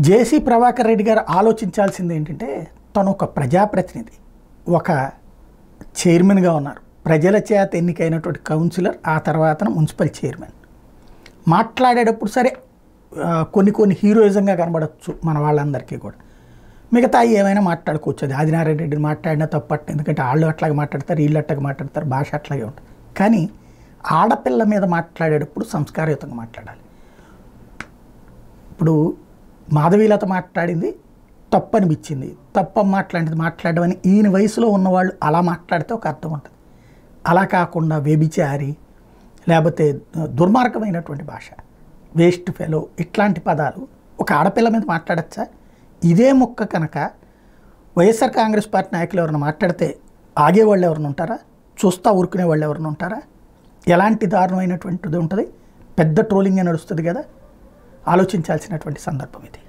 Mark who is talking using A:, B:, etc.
A: జేసీ ప్రభాకర్ రెడ్డి గారు ఆలోచించాల్సింది ఏంటంటే, తను ఒక ప్రజాప్రతినిధి, ఒక చైర్మన్గా ఉన్నారు, ప్రజల చేత ఎన్నికైనటువంటి కౌన్సిలర్, ఆ తర్వాత మున్సిపల్ చైర్మన్. మాట్లాడేటప్పుడు సరే కొన్ని హీరోయిజంగా కనబడవచ్చు మన వాళ్ళందరికీ కూడా. మిగతా ఏమైనా మాట్లాడుకోవచ్చు. అది ఆదినారాయణ రెడ్డిని మాట్లాడినా తప్పట్టు, ఎందుకంటే వాళ్ళు అట్లాగే మాట్లాడతారు, వీళ్ళు అట్లాగే మాట్లాడతారు, భాష అట్లాగే ఉంటుంది. కానీ ఆడపిల్ల మీద మాట్లాడేటప్పుడు సంస్కారయుతంగా మాట్లాడాలి. ఇప్పుడు మాధవీలత మాట్లాడింది తప్పు అనిపించింది, తప్పు మాట్లాడడం అని ఈయన వయసులో ఉన్నవాళ్ళు అలా మాట్లాడితే ఒక అర్థం ఉంటుంది. అలా కాకుండా వ్యభిచారి, లేకపోతే దుర్మార్గమైనటువంటి భాష, వేస్ట్ ఫెలో, ఇట్లాంటి పదాలు ఒక ఆడపిల్ల మీద మాట్లాడచ్చా? ఇదే మొక్క కనుక వైఎస్ఆర్ కాంగ్రెస్ పార్టీ నాయకులు ఎవరైనా మాట్లాడితే ఆగేవాళ్ళు ఎవరైనా ఉంటారా? చూస్తా ఊరుకునే వాళ్ళు ఎవరైనా ఉంటారా? ఎలాంటి దారుణమైనటువంటిది ఉంటుంది? పెద్ద ట్రోలింగే నడుస్తుంది కదా. ఆలోచించాల్సినటువంటి సందర్భం ఇది.